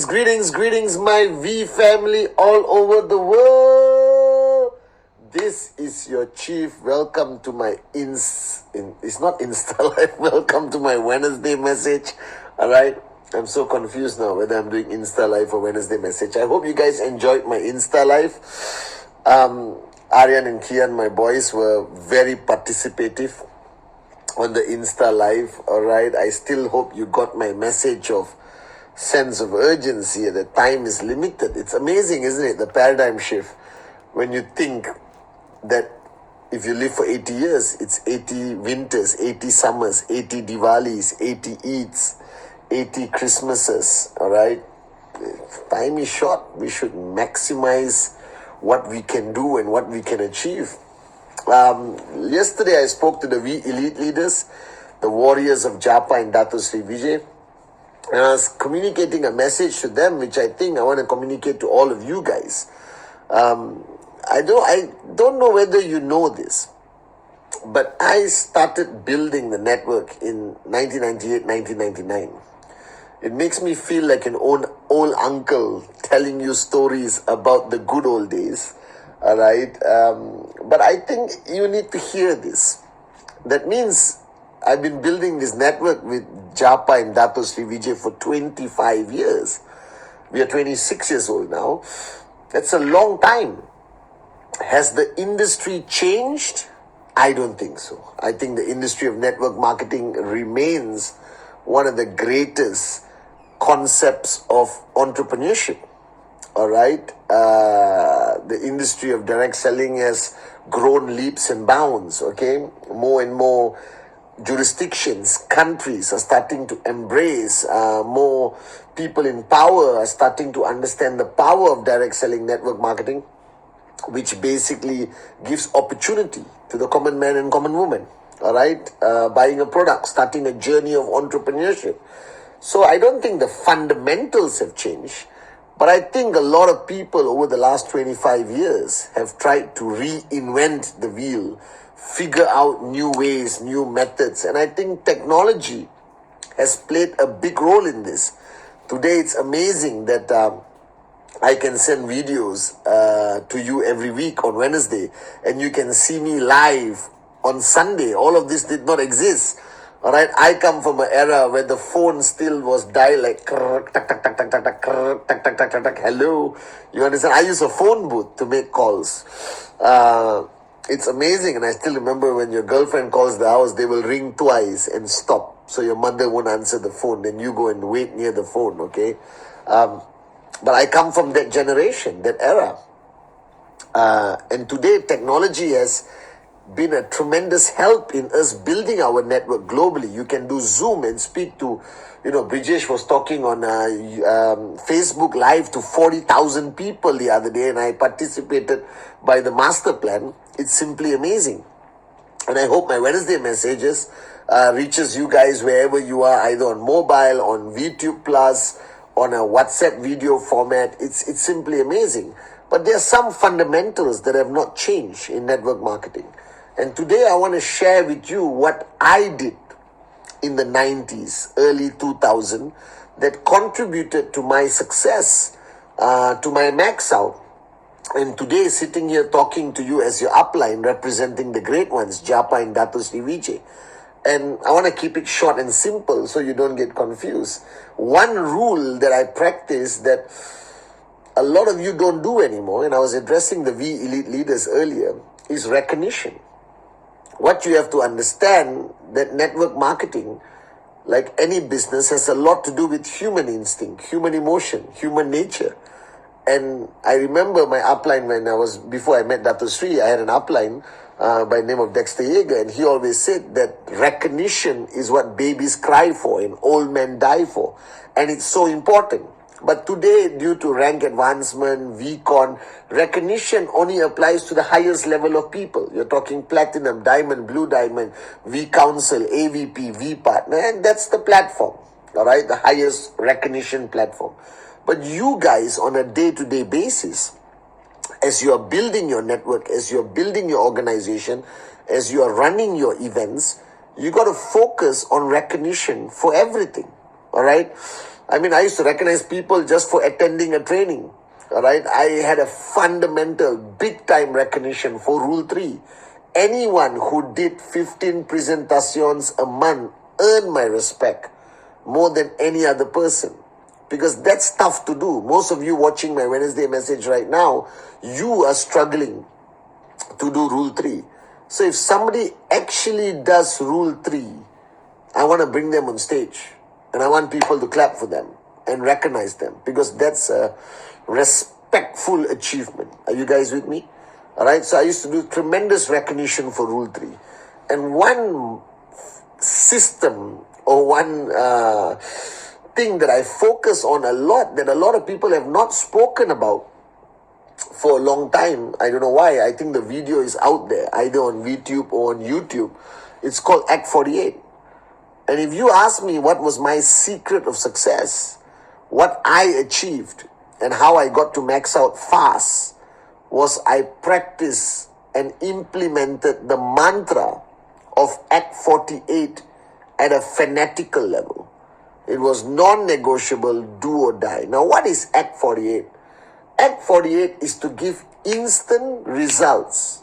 greetings, my V family all over the world. This is your chief. Welcome to my it's not Insta Live. Welcome to my Wednesday message. All right. I'm so confused now whether I'm doing Insta Live or Wednesday message. I hope you guys enjoyed my Insta Live. Aryan and Kian, my boys, were very participative on the Insta Live. All right. I still hope you got my message of sense of urgency. The time is limited. It's amazing, isn't it? The paradigm shift. When you think that if you live for 80 years, it's 80 winters, 80 summers, 80 Diwalis, 80 Eids, 80 Christmases. All right. Time is short. We should maximize what we can do and what we can achieve. Yesterday I spoke to the elite leaders, the warriors of Japa and Dato Sri Vijay, and I was communicating a message to them, which I think I want to communicate to all of you guys. I don't know whether you know this, but I started building the network in 1998, 1999. It makes me feel like an old uncle telling you stories about the good old days. All right. But I think you need to hear this. That means I've been building this network with Japa and Dato Sri Vijay for 25 years. We are 26 years old now. That's a long time. Has the industry changed? I don't think so. I think the industry of network marketing remains one of the greatest concepts of entrepreneurship. All right. The industry of direct selling has grown leaps and bounds. Okay. More and more jurisdictions, countries are starting to embrace. More people in power are starting to understand the power of direct selling network marketing, which basically gives opportunity to the common man and common woman. All right. Buying a product, starting a journey of entrepreneurship. So I don't think the fundamentals have changed, but I think a lot of people over the last 25 years have tried to reinvent the wheel, figure out new ways, new methods. And I think technology has played a big role in this. Today, it's amazing that I can send videos to you every week on Wednesday, and you can see me live on Sunday. All of this did not exist. All right, I come from an era where the phone still was dial like hello. You understand? I use a phone booth to make calls. It's amazing, and I still remember when your girlfriend calls the house, they will ring twice and stop, so your mother won't answer the phone. Then you go and wait near the phone. Okay, but I come from that generation, that era, and today technology has been a tremendous help in us building our network globally. You can do Zoom and speak to, Brijesh was talking on Facebook Live to 40,000 people the other day, and I participated by the master plan. It's simply amazing. And I hope my Wednesday messages reaches you guys wherever you are, either on mobile, on VTube Plus, on a WhatsApp video format. It's simply amazing. But there are some fundamentals that have not changed in network marketing. And today I want to share with you what I did in the 90s, early 2000, that contributed to my success, to my max out. And today, sitting here talking to you as your upline, representing the great ones, Japa and Dato Sri Vijay. And I want to keep it short and simple so you don't get confused. One rule that I practice that a lot of you don't do anymore, and I was addressing the V elite leaders earlier, is recognition. What you have to understand that network marketing, like any business, has a lot to do with human instinct, human emotion, human nature. And I remember my upline before I met Dato Sri, I had an upline by the name of Dexter Yeager, and he always said that recognition is what babies cry for and old men die for. And it's so important. But today, due to rank advancement, VCon, recognition only applies to the highest level of people. You're talking platinum, diamond, blue diamond, V council, AVP, V partner, and that's the platform. All right, the highest recognition platform. But you guys, on a day-to-day basis, as you are building your network, as you are building your organization, as you are running your events, you got to focus on recognition for everything. All right. I mean, I used to recognize people just for attending a training. All right. I had a fundamental, big time recognition for Rule 3. Anyone who did 15 presentations a month earned my respect more than any other person. Because that's tough to do. Most of you watching my Wednesday message right now, you are struggling to do Rule 3. So if somebody actually does Rule 3, I want to bring them on stage. And I want people to clap for them and recognize them. Because that's a respectful achievement. Are you guys with me? All right. So I used to do tremendous recognition for Rule 3. And one system or one thing that I focus on a lot, that a lot of people have not spoken about for a long time. I don't know why. I think the video is out there, either on VTube or on YouTube. It's called Act 48. And if you ask me what was my secret of success, what I achieved and how I got to max out fast, was I practiced and implemented the mantra of Act 48 at a fanatical level. It was non-negotiable, do or die. Now, what is Act 48? Act 48 is to give instant results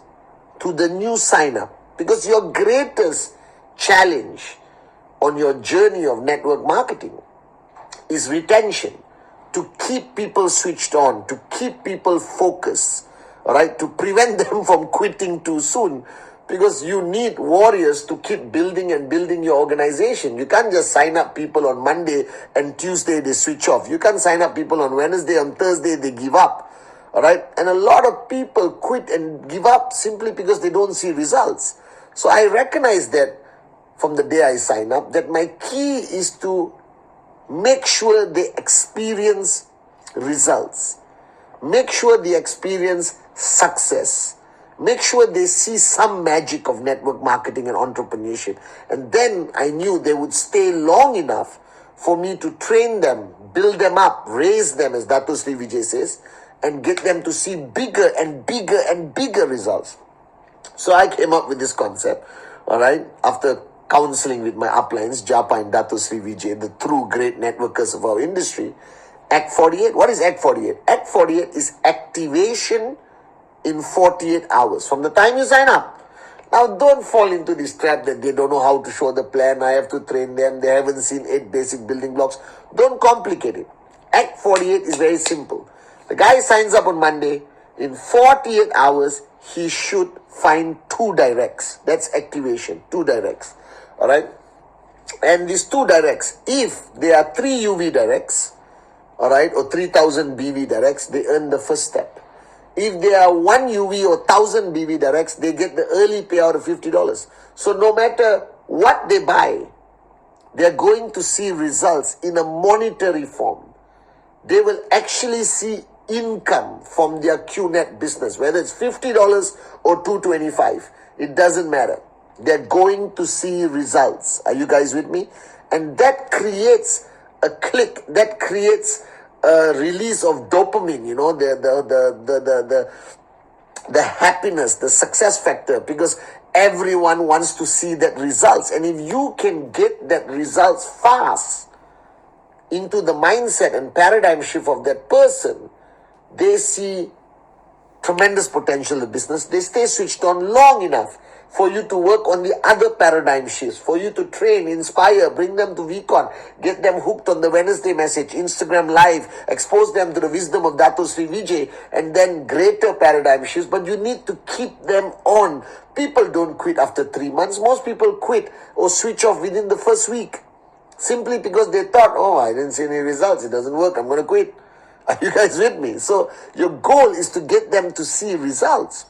to the new sign-up. Because your greatest challenge on your journey of network marketing is retention. To keep people switched on, to keep people focused, all right, to prevent them from quitting too soon. Because you need warriors to keep building and building your organization. You can't just sign up people on Monday and Tuesday they switch off. You can't sign up people on Wednesday, on Thursday they give up. All right. And a lot of people quit and give up simply because they don't see results. So I recognize that from the day I sign up, that my key is to make sure they experience results. Make sure they experience success. Make sure they see some magic of network marketing and entrepreneurship. And then I knew they would stay long enough for me to train them, build them up, raise them, as Dato Sri Vijay says, and get them to see bigger and bigger and bigger results. So I came up with this concept, all right, after counseling with my uplines, Japa and Dato Sri Vijay, the true great networkers of our industry. Act 48. What is Act 48? Act 48 is activation in 48 hours from the time you sign up. Now, don't fall into this trap that they don't know how to show the plan. I have to train them. They haven't seen 8 basic building blocks. Don't complicate it. Act 48 is very simple. The guy signs up on Monday. In 48 hours, he should find 2 directs. That's activation, 2 directs. All right. And these 2 directs, if there are 3 UV directs, all right, or 3,000 BV directs, they earn the first step. If there are 1 UV or 1,000 BV directs, they get the early payout of $50. So no matter what they buy, they're going to see results in a monetary form. They will actually see income from their QNet business, whether it's $50 or $225. It doesn't matter. They're going to see results. Are you guys with me? And that creates a click. That creates a release of dopamine, you know, the happiness, the success factor, because everyone wants to see that results. And if you can get that results fast into the mindset and paradigm shift of that person, they see tremendous potential in the business. They stay switched on long enough for you to work on the other paradigm shifts, for you to train, inspire, bring them to VCon, get them hooked on the Wednesday message, Instagram Live, expose them to the wisdom of Dato Sri Vijay, and then greater paradigm shifts. But you need to keep them on. People don't quit after 3 months. Most people quit or switch off within the first week, simply because they thought, oh, I didn't see any results. It doesn't work. I'm going to quit. Are you guys with me? So your goal is to get them to see results.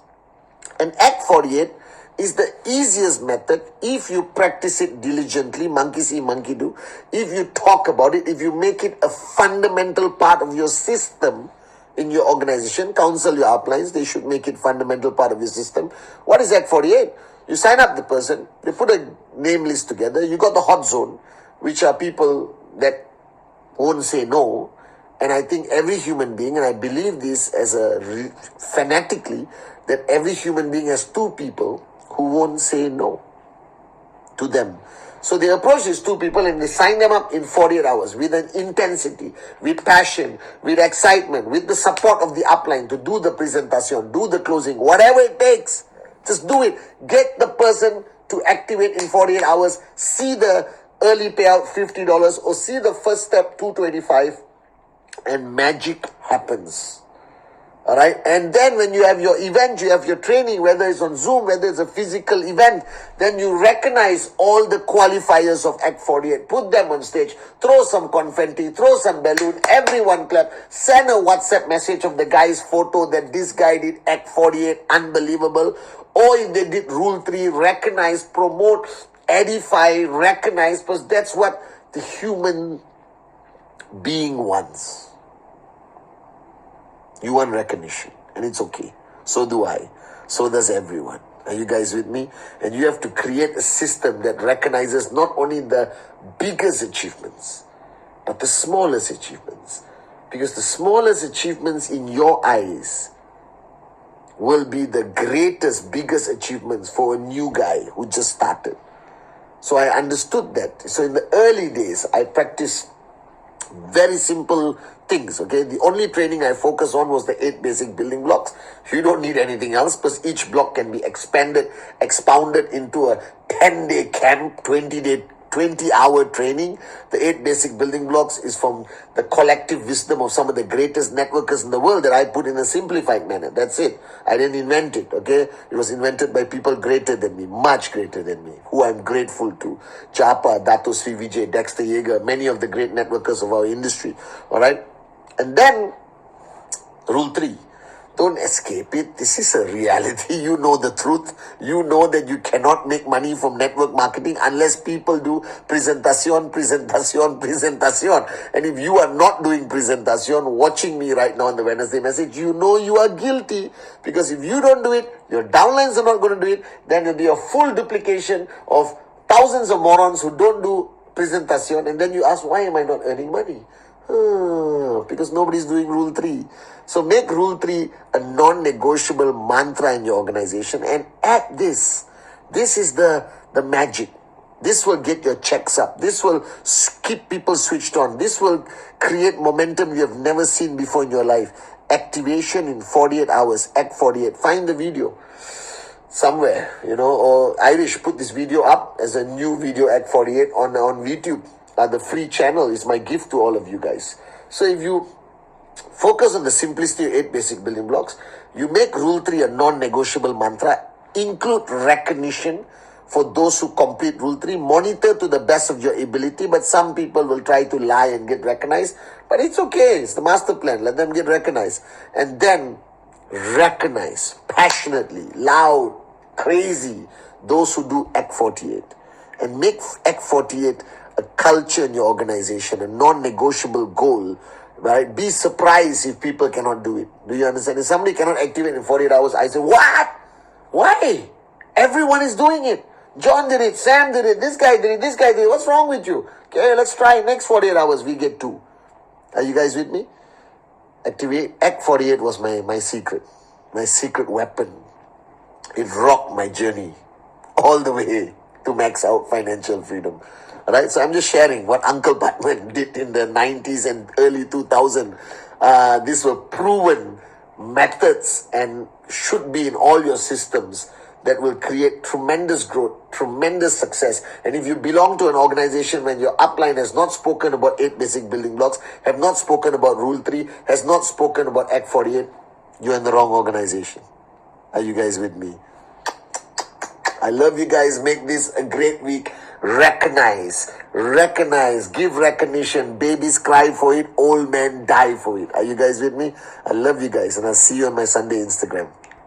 And Act 48 is the easiest method if you practice it diligently. Monkey see, monkey do. If you talk about it, if you make it a fundamental part of your system in your organization, counsel your uplines, they should make it fundamental part of your system. What is Act 48? You sign up the person, they put a name list together, you got the hot zone, which are people that won't say no. And I think every human being, and I believe this as fanatically, that every human being has 2 people who won't say no to them. So they approach these two people and they sign them up in 48 hours with an intensity, with passion, with excitement, with the support of the upline to do the presentation, do the closing, whatever it takes. Just do it. Get the person to activate in 48 hours. See the early payout $50 or see the first step $225 and magic happens. All right. And then when you have your event, you have your training, whether it's on Zoom, whether it's a physical event, then you recognize all the qualifiers of Act 48. Put them on stage, throw some confetti, throw some balloon, everyone clap, send a WhatsApp message of the guy's photo that this guy did Act 48, unbelievable. Or if they did Rule 3, recognize, promote, edify, recognize, because that's what the human being wants. You want recognition, and it's okay. So do I. So does everyone. Are you guys with me? And you have to create a system that recognizes not only the biggest achievements, but the smallest achievements. Because the smallest achievements in your eyes will be the greatest, biggest achievements for a new guy who just started. So I understood that. So in the early days, I practiced very simple things, okay? The only training I focused on was the 8 basic building blocks. You don't need anything else because each block can be expounded into a 10-day camp, 20-hour training. The 8 basic building blocks is from the collective wisdom of some of the greatest networkers in the world that I put in a simplified manner. That's it. I didn't invent it, okay? It was invented by people greater than me, much greater than me, who I'm grateful to. Chapa, Dato Sri Vijay, Dexter Yeager, many of the great networkers of our industry, all right? And then, Rule 3. Don't escape it. This is a reality. You know the truth. You know that you cannot make money from network marketing unless people do presentation. And if you are not doing presentation, watching me right now on the Wednesday message, you know you are guilty. Because if you don't do it, your downlines are not going to do it. Then there'll be a full duplication of thousands of morons who don't do presentation. And then you ask, why am I not earning money? Because nobody's doing Rule 3. So make Rule 3 a non-negotiable mantra in your organization and add this. This is the magic. This will get your checks up. This will keep people switched on. This will create momentum you have never seen before in your life. Activation in 48 hours. Act 48. Find the video somewhere, or Irish put this video up as a new video, Act 48 on YouTube. The free channel is my gift to all of you guys. So if you focus on the simplicity of 8 basic building blocks, you make Rule 3 a non-negotiable mantra, include recognition for those who complete Rule 3, monitor to the best of your ability, but some people will try to lie and get recognized, but it's okay, it's the master plan, let them get recognized. And then recognize passionately, loud, crazy, those who do Act 48. And make Act 48 a culture in your organization, a non-negotiable goal, right? Be surprised if people cannot do it. Do you understand? If somebody cannot activate in 48 hours, I say, what? Why? Everyone is doing it. John did it, Sam did it, this guy did it, this guy did it. What's wrong with you? Okay, let's try next 48 hours, we get 2. Are you guys with me? Activate. Act 48 was my secret weapon. It rocked my journey all the way to max out financial freedom. Alright, so I'm just sharing what Uncle Pathman did in the 90s and early 2000s. These were proven methods and should be in all your systems that will create tremendous growth, tremendous success. And if you belong to an organization when your upline has not spoken about 8 basic building blocks, have not spoken about Rule 3, has not spoken about Act 48, you're in the wrong organization. Are you guys with me? I love you guys. Make this a great week. Recognize, give recognition. Babies cry for it, old men die for it. Are you guys with me? I love you guys, and I'll see you on my Sunday Instagram.